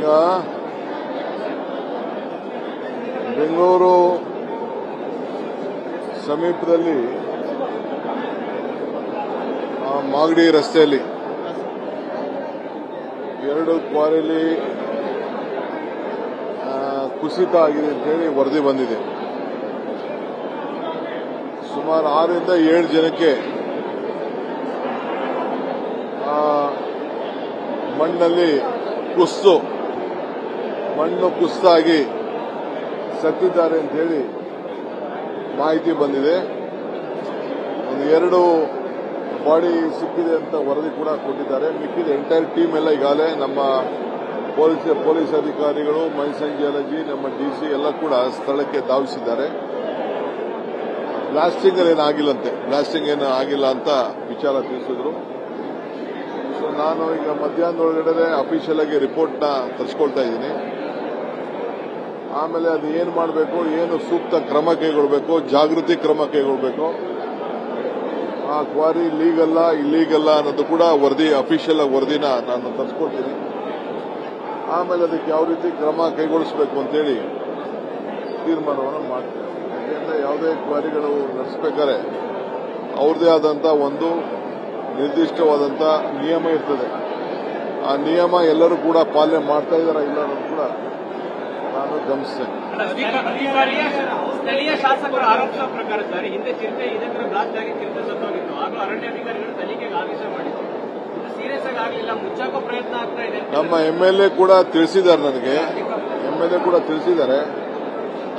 ಈಗ ಬೆಂಗಳೂರು ಸಮೀಪದಲ್ಲಿ ಮಾಗಡಿ ರಸ್ತೆಯಲ್ಲಿ ಎರಡು ಕ್ವಾರಿಯಲ್ಲಿ ಕುಸಿತ ಆಗಿದೆ ಅಂತೇಳಿ ವರದಿ ಬಂದಿದೆ. ಸುಮಾರು 6 ರಿಂದ 7 ಜನಕ್ಕೆ ಮಣ್ಣಲ್ಲಿ ಮಣ್ಣು ಕುಸಿತಾಗಿ ಸತ್ತಿದ್ದಾರೆ ಅಂತ ಹೇಳಿ ಮಾಹಿತಿ ಬಂದಿದೆ. ಒಂದು 2 ಬಾಡಿ ಸಿಕ್ಕಿದೆ ಅಂತ ವರದಿ ಕೂಡ ಕೊಟ್ಟಿದ್ದಾರೆ. ಮಿಕ್ಕಿದ ಎಂಟೈರ್ ಟೀಮ್ ಎಲ್ಲ ಈಗಾಗಲೇ ನಮ್ಮ ಪೊಲೀಸ್ ಅಧಿಕಾರಿಗಳು, ಮೈನ್ ಜಿಯಾಲಜಿ, ನಮ್ಮ ಡಿಸಿ ಎಲ್ಲ ಕೂಡ ಸ್ಥಳಕ್ಕೆ ಧಾವಿಸಿದ್ದಾರೆ. ಬ್ಲಾಸ್ಟಿಂಗ್ ಏನು ಆಗಿಲ್ಲ ಅಂತ ವಿಚಾರ ತಿಳಿಸಿದ್ರು. ಸೊ ನಾನು ಈಗ ಮಧ್ಯಾಹ್ನದೊಳಗಡೆ ಅಫಿಷಿಯಲ್ ಆಗಿ ರಿಪೋರ್ಟ್ನ ತರಿಸ್ಕೊಳ್ತಾ ಇದ್ದೀನಿ. ಆಮೇಲೆ ಅದು ಏನು ಮಾಡಬೇಕು, ಏನು ಸೂಕ್ತ ಕ್ರಮ ಕೈಗೊಳ್ಳಬೇಕು, ಜಾಗೃತಿ ಕ್ರಮ ಕೈಗೊಳ್ಳಬೇಕು, ಆ ಕ್ವಾರಿ ಲೀಗಲ್ಲ ಇಲ್ಲೀಗಲ್ಲ ಅನ್ನೋದು ಕೂಡ ಅಫಿಷಿಯಲ್ ವರದಿನ ನಾನು ತರಿಸ್ಕೊಳ್ತೀನಿ. ಆಮೇಲೆ ಅದಕ್ಕೆ ಯಾವ ರೀತಿ ಕ್ರಮ ಕೈಗೊಳಿಸಬೇಕು ಅಂತೇಳಿ ತೀರ್ಮಾನವನ್ನು ಮಾಡ್ತೇವೆ. ಯಾಕೆಂದ್ರೆ ಯಾವುದೇ ಕ್ವಾರಿಗಳು ನಡೆಸಬೇಕಾದ್ರೆ ಅವ್ರದೇ ಆದಂತ ಒಂದು ನಿರ್ದಿಷ್ಟವಾದಂತ ನಿಯಮ ಇರ್ತದೆ. ಆ ನಿಯಮ ಎಲ್ಲರೂ ಕೂಡ ಪಾಲನೆ ಮಾಡ್ತಾ ಇದಾರ ಇಲ್ಲ ಅನ್ನೋದು ಕೂಡ ನಾನು ಗಮನಿಸ್ತೇನೆ. ಸ್ಥಳೀಯ ಶಾಸಕರ ಆರೋಪದ ಪ್ರಕಾರ ಸರ್, ಹಿಂದೆ ಚಿರತೆ ಇದೇ ತರ ಬ್ಲಾಸ್ಟ್ ಆಗಿ ಚಿರತೆ ಸತ್ತೋಗಿತ್ತು. ಹಾಗೂ ಅರಣ್ಯಾಧಿಕಾರಿಗಳು ತನಿಖೆಗೆ ಆದೇಶ ಮಾಡಿದ್ರು. ಸೀರಿಯಸ್ ಆಗಿ ಆಗಲಿಲ್ಲ, ಮುಚ್ಚಾಕೋ ಪ್ರಯತ್ನ ಆಗ್ತಾ ಇದೆ. ನಮ್ಮ ಎಂಎಲ್ಎ ಕೂಡ ತಿಳಿಸಿದ್ದಾರೆ.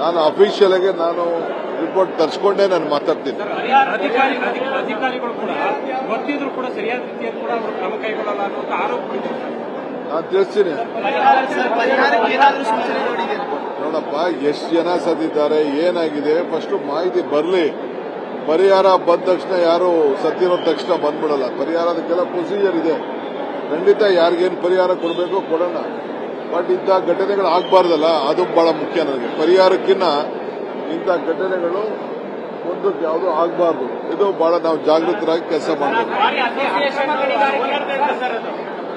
ನಾನು ಅಫಿಷಿಯಲ್ ಆಗಿ ರಿಪೋರ್ಟ್ ತರಿಸ್ಕೊಂಡೇ ನಾನು ಮಾತಾಡ್ತೀನಿ. ಅಧಿಕಾರಿಗಳು ಕೂಡ ಗೊತ್ತಿದ್ರು ಕೂಡ ಸರಿಯಾದ ರೀತಿಯಲ್ಲಿ ಕೂಡ ಅವರು ಕ್ರಮ ಕೈಗೊಳ್ಳಲ್ಲ ಅನ್ನುವಂತ ಆರೋಪ ನಾನು ತಿಳಿಸ್ತೀನಿ. ನೋಡಪ್ಪ, ಎಷ್ಟು ಜನ ಸತ್ತಿದ್ದಾರೆ, ಏನಾಗಿದೆ, ಫಸ್ಟ್ ಮಾಹಿತಿ ಬರಲಿ. ಪರಿಹಾರ ಬಂದ ತಕ್ಷಣ ಯಾರು ಸತ್ತಿರೋ ತಕ್ಷಣ ಬಂದ್ಬಿಡಲ್ಲ. ಪರಿಹಾರದಕ್ಕೆಲ್ಲ ಪ್ರೊಸೀಜರ್ ಇದೆ. ಖಂಡಿತ ಯಾರಿಗೇನು ಪರಿಹಾರ ಕೊಡಬೇಕು ಕೊಡೋಣ. ಬಟ್ ಇಂಥ ಘಟನೆಗಳು ಆಗಬಾರ್ದಲ್ಲ, ಅದು ಬಹಳ ಮುಖ್ಯ ನನಗೆ. ಪರಿಹಾರಕ್ಕಿಂತ ಇಂಥ ಘಟನೆಗಳು ಮುಂದಕ್ಕೆ ಯಾವುದೂ ಆಗಬಾರ್ದು. ಇದು ಬಹಳ ನಾವು ಜಾಗೃತರಾಗಿ ಕೆಲಸ ಮಾಡಬೇಕು.